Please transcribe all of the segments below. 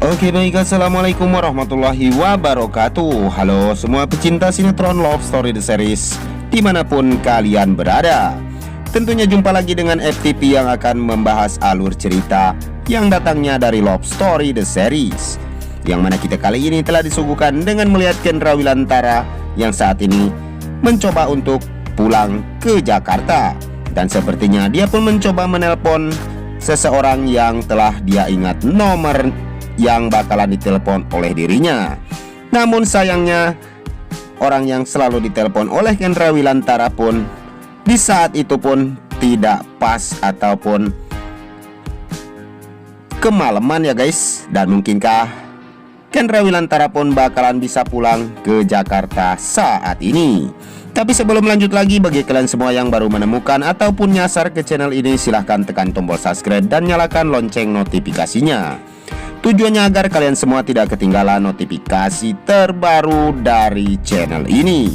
Oke baik, assalamualaikum warahmatullahi wabarakatuh. Halo semua pecinta sinetron Love Story The Series dimanapun kalian berada. Tentunya jumpa lagi dengan FTV yang akan membahas alur cerita yang datangnya dari Love Story The Series, yang mana kita kali ini telah disuguhkan dengan melihat Kendra Wilantara yang saat ini mencoba untuk pulang ke Jakarta. Dan sepertinya dia pun mencoba menelpon seseorang yang telah dia ingat nomor yang bakalan ditelepon oleh dirinya. Namun sayangnya orang yang selalu ditelepon oleh Kendra Wilantara pun di saat itu pun tidak pas ataupun kemalaman ya guys. Dan mungkinkah Kendra Wilantara pun bakalan bisa pulang ke Jakarta saat ini? Tapi sebelum lanjut lagi, bagi kalian semua yang baru menemukan ataupun nyasar ke channel ini, silahkan tekan tombol subscribe dan nyalakan lonceng notifikasinya. Tujuannya agar kalian semua tidak ketinggalan notifikasi terbaru dari channel ini.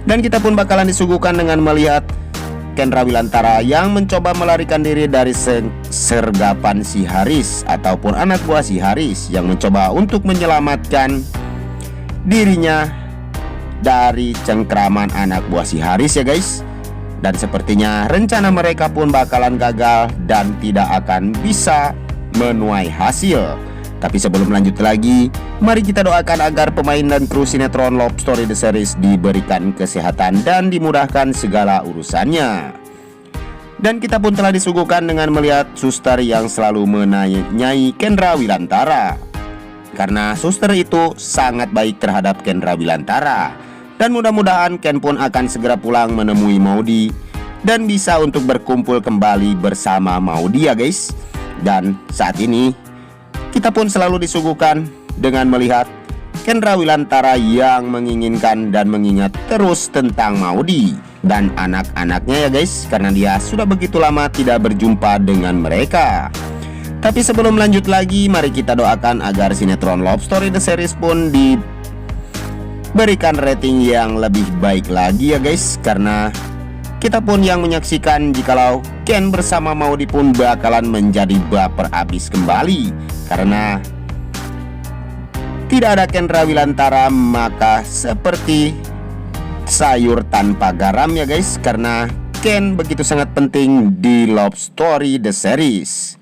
Dan kita pun bakalan disuguhkan dengan melihat Kendra Wilantara yang mencoba melarikan diri dari sergapan si Haris ataupun anak buah si Haris, yang mencoba untuk menyelamatkan dirinya dari cengkraman anak buah si Haris ya guys. Dan sepertinya rencana mereka pun bakalan gagal dan tidak akan bisa menuai hasil. Tapi sebelum lanjut lagi, mari kita doakan agar pemain dan kru sinetron Love Story The Series diberikan kesehatan dan dimudahkan segala urusannya. Dan kita pun telah disuguhkan dengan melihat suster yang selalu menanyai Kendra Wilantara, karena suster itu sangat baik terhadap Kendra Wilantara. Dan mudah-mudahan Ken pun akan segera pulang menemui Maudy dan bisa untuk berkumpul kembali bersama Maudy ya guys. Dan saat ini kita pun selalu disuguhkan dengan melihat Kendra Wilantara yang menginginkan dan mengingat terus tentang Maudy dan anak-anaknya ya guys, karena dia sudah begitu lama tidak berjumpa dengan mereka. Tapi sebelum lanjut lagi, mari kita doakan agar sinetron Love Story The Series pun diberikan rating yang lebih baik lagi ya guys, karena kita pun yang menyaksikan jikalau Ken bersama Maudy pun bakalan menjadi baper abis kembali. Karena tidak ada Kendra Wilantara maka seperti sayur tanpa garam ya guys, karena Ken begitu sangat penting di Love Story The Series.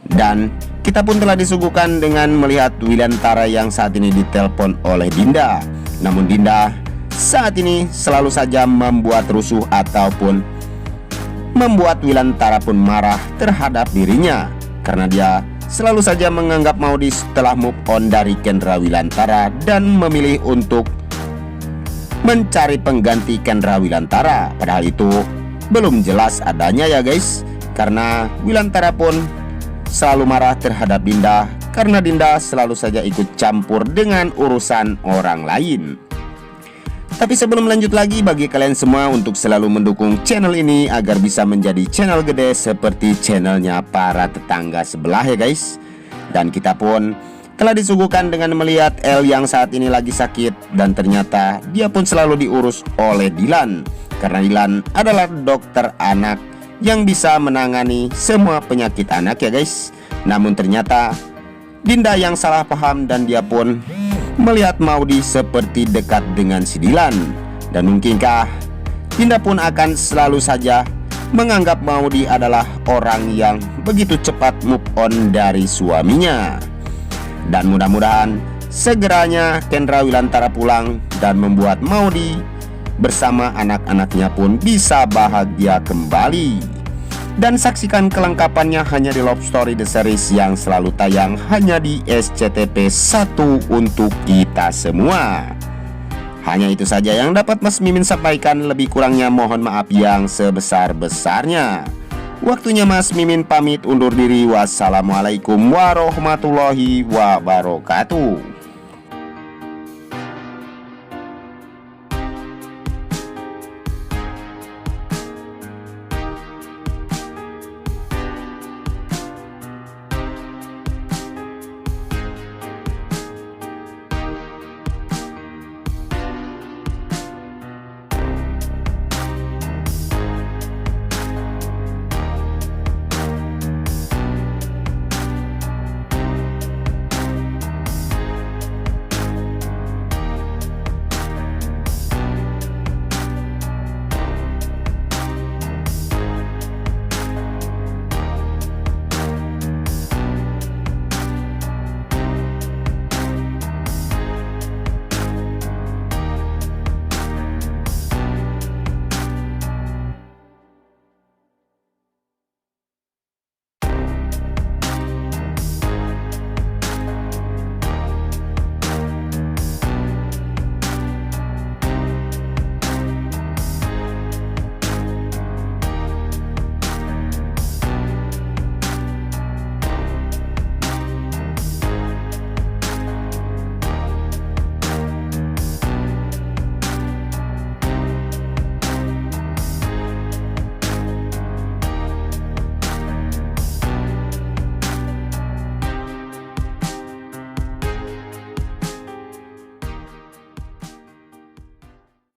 Dan kita pun telah disuguhkan dengan melihat Wilantara yang saat ini ditelepon oleh Dinda. Namun Dinda saat ini selalu saja membuat rusuh ataupun membuat Wilantara pun marah terhadap dirinya, karena dia selalu saja menganggap Maudy setelah move on dari Kendra Wilantara dan memilih untuk mencari pengganti Kendra Wilantara. Padahal itu belum jelas adanya ya guys, karena Wilantara pun selalu marah terhadap Dinda karena Dinda selalu saja ikut campur dengan urusan orang lain. Tapi sebelum lanjut lagi, bagi kalian semua untuk selalu mendukung channel ini agar bisa menjadi channel gede seperti channelnya para tetangga sebelah ya guys. Dan kita pun telah disuguhkan dengan melihat El yang saat ini lagi sakit, dan ternyata dia pun selalu diurus oleh Dilan, karena Dilan adalah dokter anak yang bisa menangani semua penyakit anak ya guys. Namun ternyata Dinda yang salah paham dan dia pun melihat Maudy seperti dekat dengan si Dilan. Dan mungkinkah Dinda pun akan selalu saja menganggap Maudy adalah orang yang begitu cepat move on dari suaminya. Dan mudah-mudahan segeranya Kendra Wilantara pulang dan membuat Maudy bersama anak-anaknya pun bisa bahagia kembali. Dan saksikan kelengkapannya hanya di Love Story The Series yang selalu tayang hanya di SCTV 1 untuk kita semua. Hanya itu saja yang dapat Mas Mimin sampaikan, lebih kurangnya mohon maaf yang sebesar-besarnya. Waktunya Mas Mimin pamit undur diri. Wassalamualaikum warahmatullahi wabarakatuh.